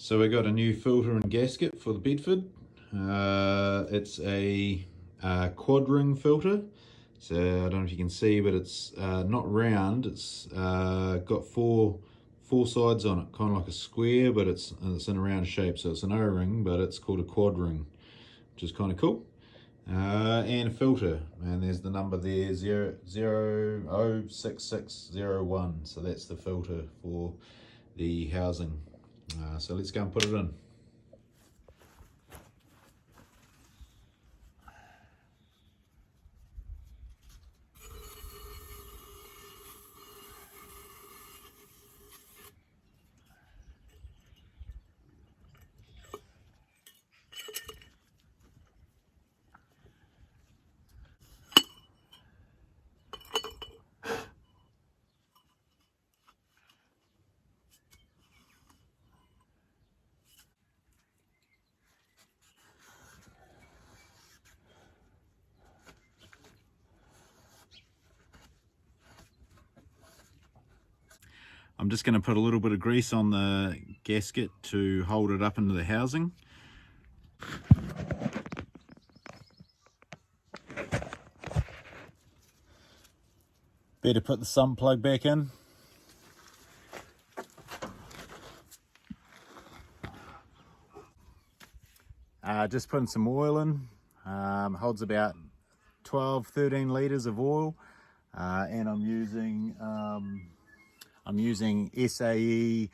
So we got a new filter and gasket for the Bedford. It's a quad ring filter. So I don't know if you can see, but it's not round. It's got four sides on it, kind of like a square, but it's in a round shape. So it's an O-ring, but it's called a quad ring, which is kind of cool. And a filter, and there's the number there, 006601. So that's the filter for the housing. So let's go and put it in. I'm just going to put a little bit of grease on the gasket to hold it up into the housing. Better put the sump plug back in. Just putting some oil in. Holds about 12-13 litres of oil, and I'm using SAE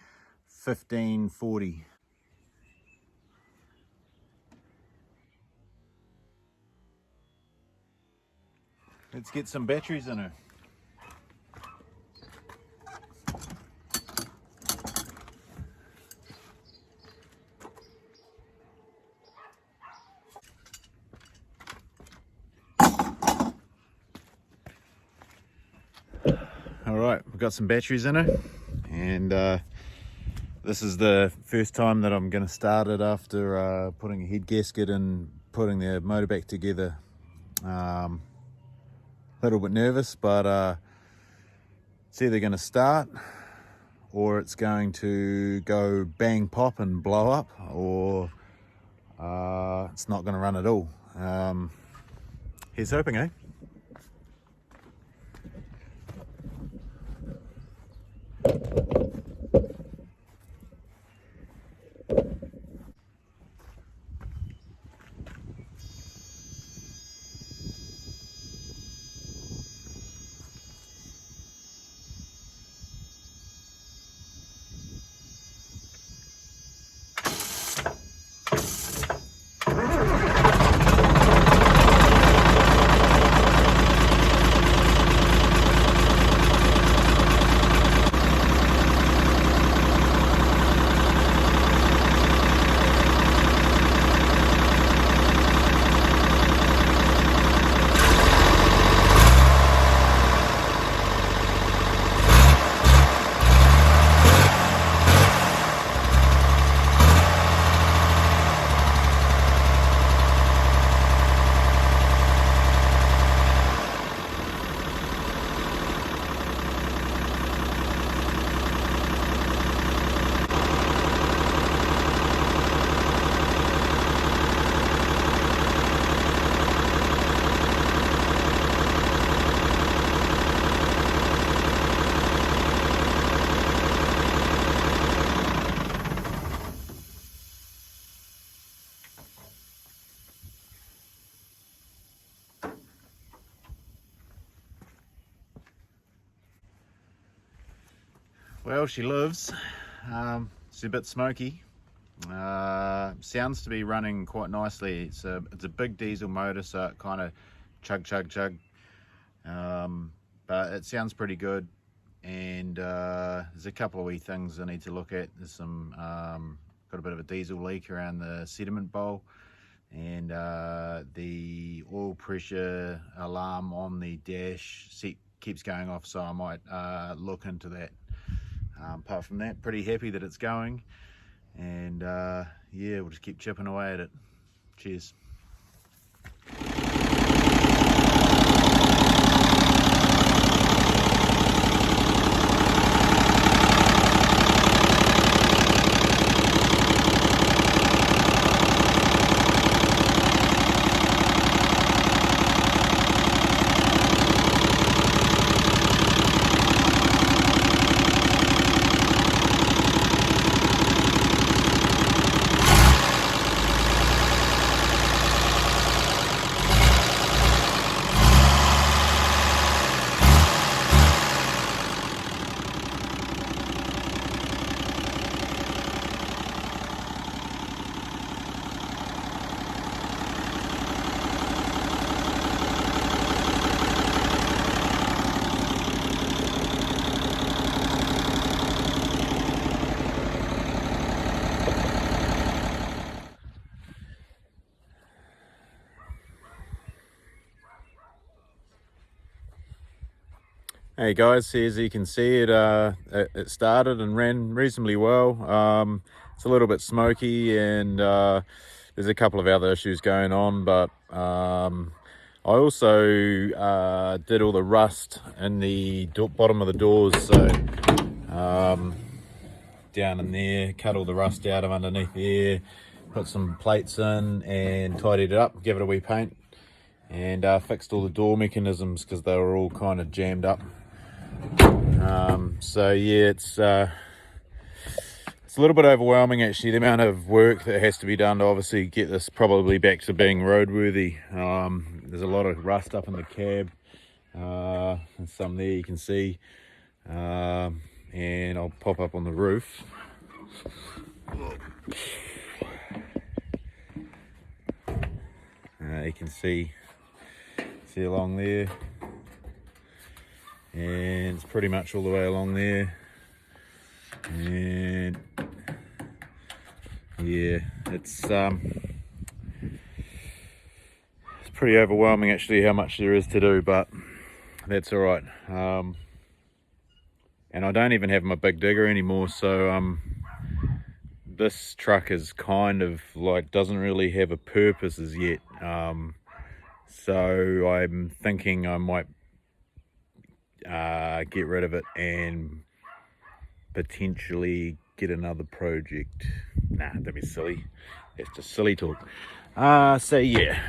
1540. Let's get some batteries in her. Alright, we've got some batteries in her, and this is the first time that I'm going to start it after putting a head gasket and putting the motor back together. A little bit nervous, but it's either going to start or it's going to go bang pop and blow up, or it's not going to run at all. Here's hoping, eh? Well, she lives. It's a bit smoky. Sounds to be running quite nicely. It's a big diesel motor, so it kind of chug. But it sounds pretty good. And there's a couple of wee things I need to look at. There's some got a bit of a diesel leak around the sediment bowl, and the oil pressure alarm on the dash seat keeps going off, so I might look into that. Apart from that, pretty happy that it's going, and yeah, we'll just keep chipping away at it. Cheers. Hey guys, as you can see, it started and ran reasonably well. It's a little bit smoky, and there's a couple of other issues going on, but I also did all the rust in the bottom of the doors, so down in there, cut all the rust out of underneath there, put some plates in and tidied it up, give it a wee paint, and fixed all the door mechanisms because they were all kind of jammed up. So yeah, it's a little bit overwhelming actually, the amount of work that has to be done to obviously get this probably back to being roadworthy. There's a lot of rust up in the cab, and some there you can see, and I'll pop up on the roof. You can see along there, and it's pretty much all the way along there, and yeah, it's pretty overwhelming actually how much there is to do, but that's all right. And I don't even have my big digger anymore, so this truck is kind of like doesn't really have a purpose as yet. So I'm thinking I might get rid of it and potentially get another project. Nah, don't be silly. It's just silly talk. So yeah,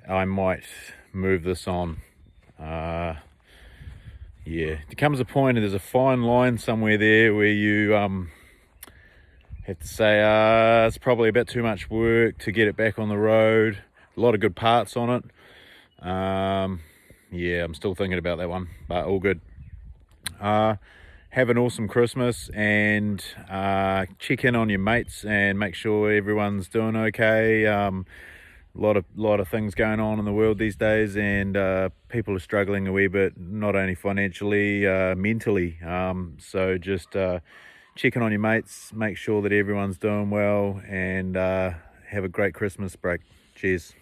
I might move this on. Yeah, there comes a point and there's a fine line somewhere there where you have to say it's probably a bit too much work to get it back on the road. A lot of good parts on it. Yeah, I'm still thinking about that one, but all good. Have an awesome Christmas, and check in on your mates and make sure everyone's doing okay. A lot of things going on in the world these days, and people are struggling a wee bit, not only financially, mentally. So just check in on your mates, make sure that everyone's doing well, and have a great Christmas break. Cheers.